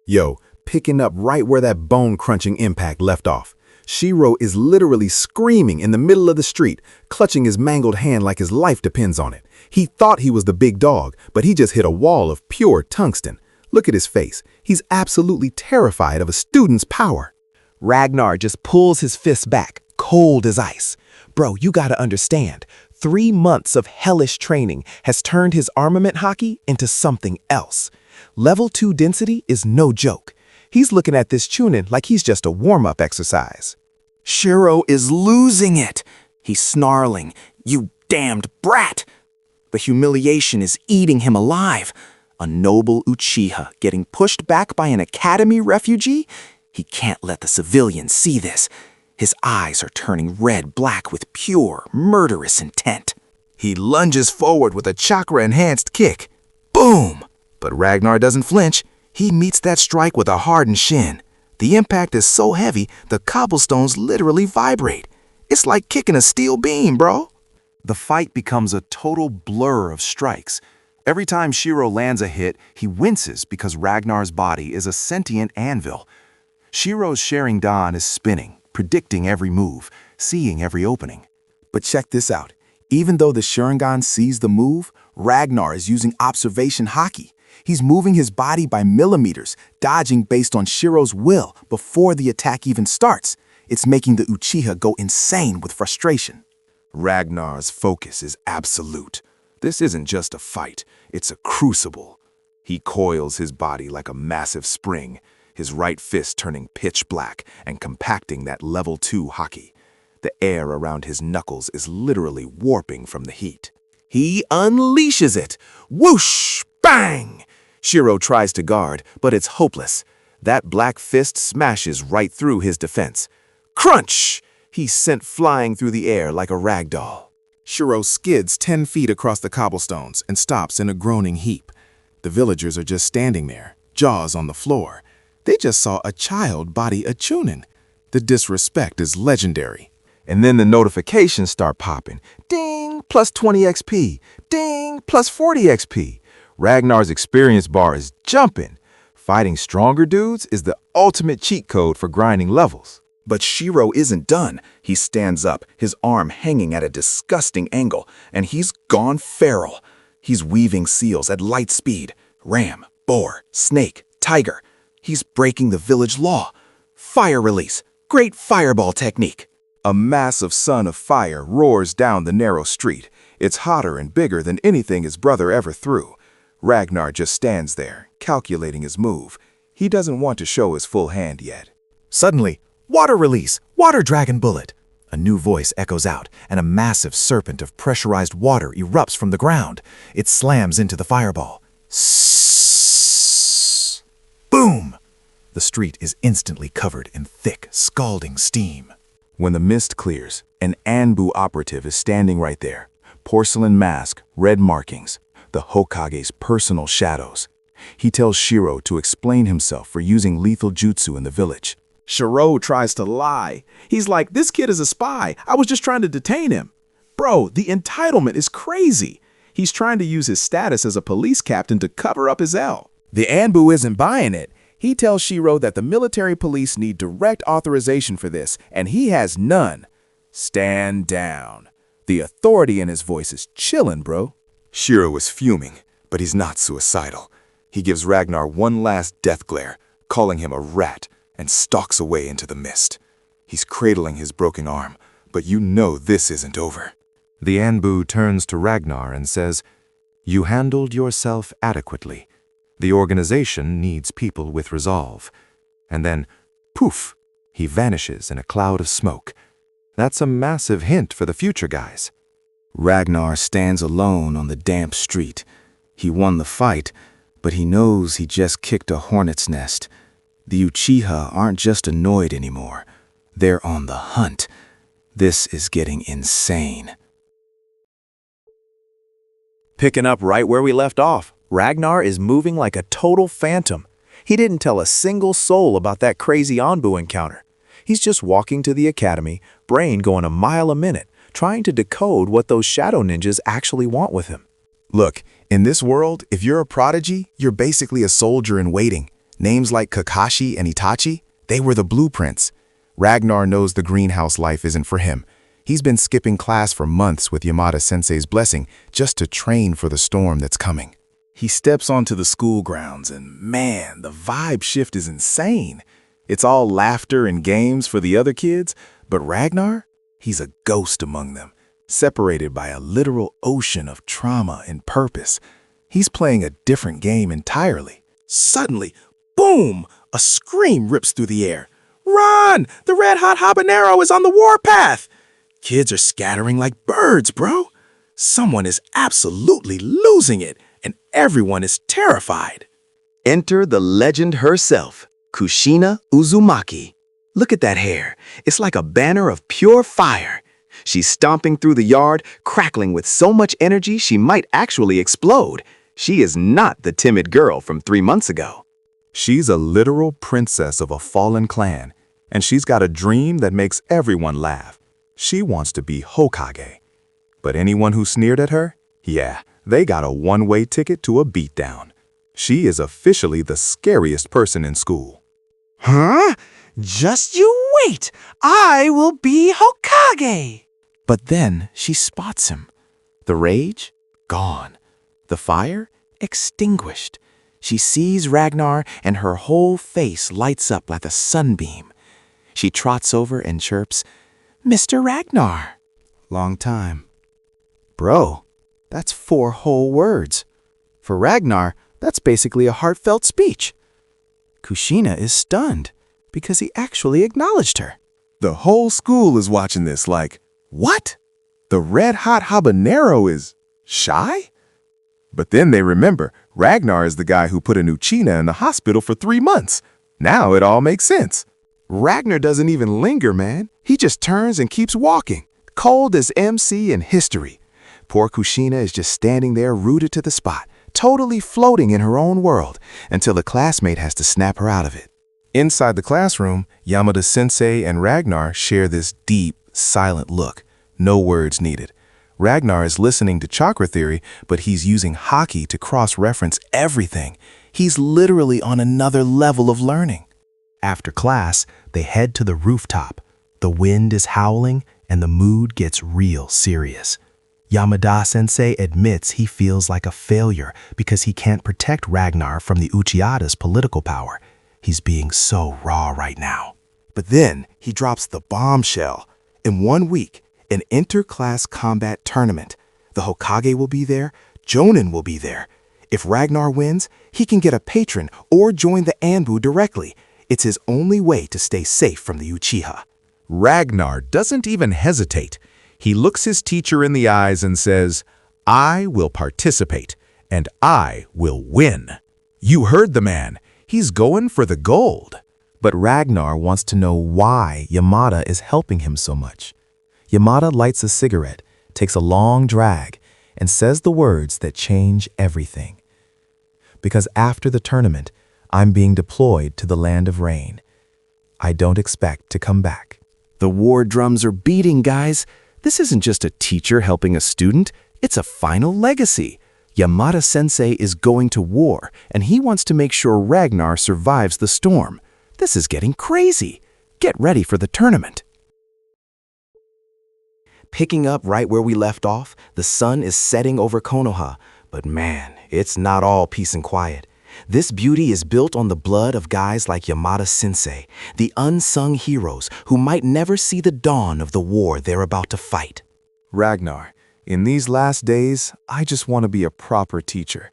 Yo, picking up right where that bone-crunching impact left off. Shiro is literally screaming in the middle of the street, clutching his mangled hand like his life depends on it. He thought he was the big dog, but he just hit a wall of pure tungsten. Look at his face. He's absolutely terrified of a student's power. Ragnar just pulls his fists back, cold as ice. Bro, you gotta understand, 3 months of hellish training has turned his armament haki into something else. Level 2 density is no joke. He's looking at this chunin like he's just a warm-up exercise. Shiro is losing it. He's snarling, "You damned brat!" The humiliation is eating him alive. A noble Uchiha getting pushed back by an academy refugee? He can't let the civilians see this. His eyes are turning red-black with pure, murderous intent. He lunges forward with a chakra-enhanced kick. Boom! But Ragnar doesn't flinch. He meets that strike with a hardened shin. The impact is so heavy, the cobblestones literally vibrate. It's like kicking a steel beam, bro. The fight becomes a total blur of strikes. Every time Shiro lands a hit, he winces because Ragnar's body is a sentient anvil. Shiro's Sharingan is spinning, predicting every move, seeing every opening. But check this out. Even though the Sharingan sees the move, Ragnar is using observation haki. He's moving his body by millimeters, dodging based on Shiro's will before the attack even starts. It's making the Uchiha go insane with frustration. Ragnar's focus is absolute. This isn't just a fight, it's a crucible. He coils his body like a massive spring, his right fist turning pitch black and compacting that level 2 haki. The air around his knuckles is literally warping from the heat. He unleashes it. Whoosh! Bang! Shiro tries to guard, but it's hopeless. That black fist smashes right through his defense. Crunch! He's sent flying through the air like a rag doll. Shiro skids 10 feet across the cobblestones and stops in a groaning heap. The villagers are just standing there, jaws on the floor. They just saw a child body a chunin. The disrespect is legendary. And then the notifications start popping. Ding, plus 20 XP. Ding, plus 40 XP. Ragnar's experience bar is jumping. Fighting stronger dudes is the ultimate cheat code for grinding levels. But Shiro isn't done. He stands up, his arm hanging at a disgusting angle, and he's gone feral. He's weaving seals at light speed. Ram, boar, snake, tiger. He's breaking the village law. Fire release. Great fireball technique. A massive sun of fire roars down the narrow street. It's hotter and bigger than anything his brother ever threw. Ragnar just stands there, calculating his move. He doesn't want to show his full hand yet. Suddenly, water release, water dragon bullet. A new voice echoes out, and a massive serpent of pressurized water erupts from the ground. It slams into the fireball. Sssss. Boom! The street is instantly covered in thick, scalding steam. When the mist clears, an Anbu operative is standing right there. Porcelain mask, red markings, the Hokage's personal shadows. He tells Shiro to explain himself for using lethal jutsu in the village. Shiro tries to lie. He's like, "This kid is a spy. I was just trying to detain him." Bro, the entitlement is crazy. He's trying to use his status as a police captain to cover up his L. The Anbu isn't buying it. He tells Shiro that the military police need direct authorization for this, and he has none. Stand down. The authority in his voice is chillin', bro. Shiro is fuming, but he's not suicidal. He gives Ragnar one last death glare, calling him a rat, and stalks away into the mist. He's cradling his broken arm, but you know this isn't over. The Anbu turns to Ragnar and says, "You handled yourself adequately. The organization needs people with resolve." And then, poof, he vanishes in a cloud of smoke. That's a massive hint for the future, guys. Ragnar stands alone on the damp street. He won the fight, but he knows he just kicked a hornet's nest. The Uchiha aren't just annoyed anymore. They're on the hunt. This is getting insane. Picking up right where we left off, Ragnar is moving like a total phantom. He didn't tell a single soul about that crazy Anbu encounter. He's just walking to the academy, brain going a mile a minute, trying to decode what those shadow ninjas actually want with him. Look, in this world, if you're a prodigy, you're basically a soldier in waiting. Names like Kakashi and Itachi, they were the blueprints. Ragnar knows the greenhouse life isn't for him. He's been skipping class for months with Yamada-sensei's blessing just to train for the storm that's coming. He steps onto the school grounds and man, the vibe shift is insane. It's all laughter and games for the other kids, but Ragnar, he's a ghost among them, separated by a literal ocean of trauma and purpose. He's playing a different game entirely. Suddenly, boom! A scream rips through the air. Run! The red-hot habanero is on the warpath! Kids are scattering like birds, bro. Someone is absolutely losing it, and everyone is terrified. Enter the legend herself, Kushina Uzumaki. Look at that hair. It's like a banner of pure fire. She's stomping through the yard, crackling with so much energy she might actually explode. She is not the timid girl from 3 months ago. She's a literal princess of a fallen clan, and she's got a dream that makes everyone laugh. She wants to be Hokage. But anyone who sneered at her, yeah, they got a one-way ticket to a beatdown. She is officially the scariest person in school. Huh? Just you wait! I will be Hokage! But then she spots him. The rage? Gone. The fire? Extinguished. She sees Ragnar and her whole face lights up like a sunbeam. She trots over and chirps, "Mr. Ragnar." Long time. Bro, that's 4 whole words. For Ragnar, that's basically a heartfelt speech. Kushina is stunned because he actually acknowledged her. The whole school is watching this like, what? The red-hot habanero is shy? But then they remember Ragnar is the guy who put an Uchina in the hospital for 3 months. Now it all makes sense. Ragnar doesn't even linger, man. He just turns and keeps walking, cold as MC in history. Poor Kushina is just standing there rooted to the spot, totally floating in her own world, until a classmate has to snap her out of it. Inside the classroom, Yamada-sensei and Ragnar share this deep, silent look. No words needed. Ragnar is listening to chakra theory, but he's using Haki to cross-reference everything. He's literally on another level of learning. After class, they head to the rooftop. The wind is howling, and the mood gets real serious. Yamada-sensei admits he feels like a failure because he can't protect Ragnar from the Uchihata's political power. He's being so raw right now. But then he drops the bombshell. In 1 week, an inter-class combat tournament. The Hokage will be there, Jonin will be there. If Ragnar wins, he can get a patron or join the Anbu directly. It's his only way to stay safe from the Uchiha. Ragnar doesn't even hesitate. He looks his teacher in the eyes and says, "I will participate, and I will win." You heard the man. He's going for the gold. But Ragnar wants to know why Yamada is helping him so much. Yamada lights a cigarette, takes a long drag, and says the words that change everything. Because after the tournament, I'm being deployed to the land of rain. I don't expect to come back. The war drums are beating, guys. This isn't just a teacher helping a student. It's a final legacy. Yamada-sensei is going to war, and he wants to make sure Ragnar survives the storm. This is getting crazy. Get ready for the tournament. Picking up right where we left off, the sun is setting over Konoha. But man, it's not all peace and quiet. This beauty is built on the blood of guys like Yamada-sensei, the unsung heroes who might never see the dawn of the war they're about to fight. Ragnar, in these last days, I just want to be a proper teacher.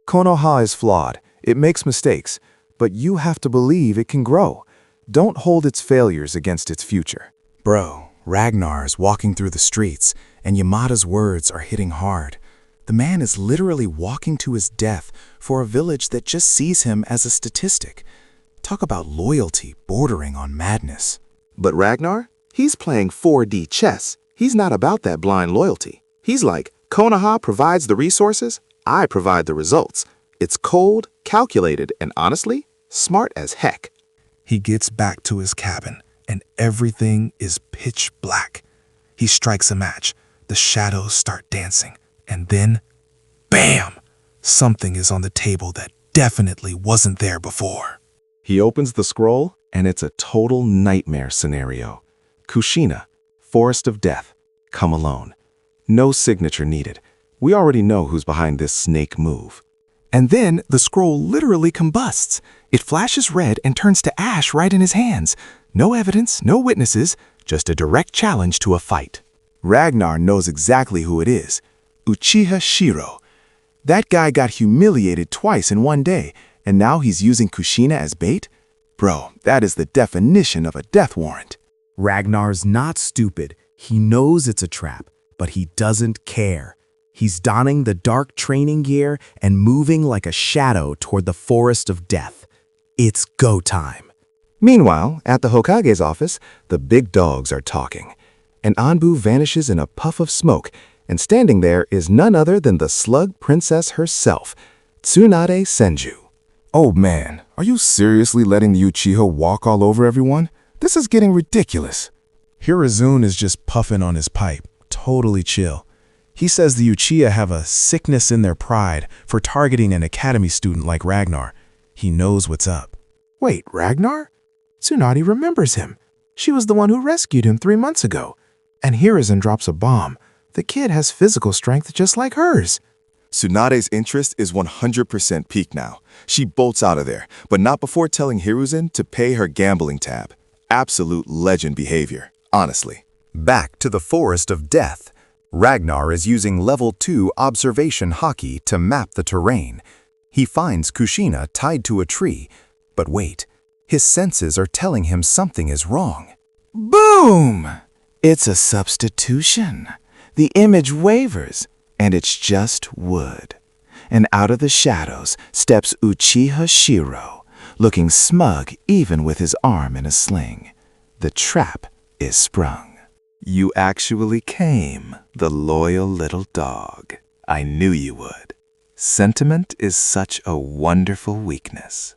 Konoha is flawed. It makes mistakes. But you have to believe it can grow. Don't hold its failures against its future. Bro, Ragnar is walking through the streets, and Yamada's words are hitting hard. The man is literally walking to his death for a village that just sees him as a statistic. Talk about loyalty bordering on madness. But Ragnar, he's playing 4D chess. He's not about that blind loyalty. He's like, Konoha provides the resources, I provide the results. It's cold, calculated, and honestly, smart as heck. He gets back to his cabin, and everything is pitch black. He strikes a match. The shadows start dancing. And then, bam! Something is on the table that definitely wasn't there before. He opens the scroll, and it's a total nightmare scenario. Kushina, Forest of Death, come alone. No signature needed. We already know who's behind this snake move. And then the scroll literally combusts. It flashes red and turns to ash right in his hands. No evidence, no witnesses, just a direct challenge to a fight. Ragnar knows exactly who it is. Uchiha Shiro. That guy got humiliated twice in one day, and now he's using Kushina as bait? Bro, that is the definition of a death warrant. Ragnar's not stupid. He knows it's a trap, but he doesn't care. He's donning the dark training gear and moving like a shadow toward the Forest of Death. It's go time. Meanwhile, at the Hokage's office, the big dogs are talking. And Anbu vanishes in a puff of smoke, and standing there is none other than the slug princess herself, Tsunade Senju. Oh man, are you seriously letting the Uchiha walk all over everyone? This is getting ridiculous. Hirazun is just puffing on his pipe, totally chill. He says the Uchiha have a sickness in their pride for targeting an academy student like Ragnar. He knows what's up. Wait, Ragnar? Tsunade remembers him. She was the one who rescued him 3 months ago. And Hirazun drops a bomb. The kid has physical strength just like hers. Tsunade's interest is 100% peaked now. She bolts out of there, but not before telling Hiruzen to pay her gambling tab. Absolute legend behavior, honestly. Back to the Forest of Death. Ragnar is using level 2 observation Haki to map the terrain. He finds Kushina tied to a tree, but wait, his senses are telling him something is wrong. Boom! It's a substitution. The image wavers, and it's just wood. And out of the shadows steps Uchiha Shiro, looking smug even with his arm in a sling. The trap is sprung. You actually came, the loyal little dog. I knew you would. Sentiment is such a wonderful weakness.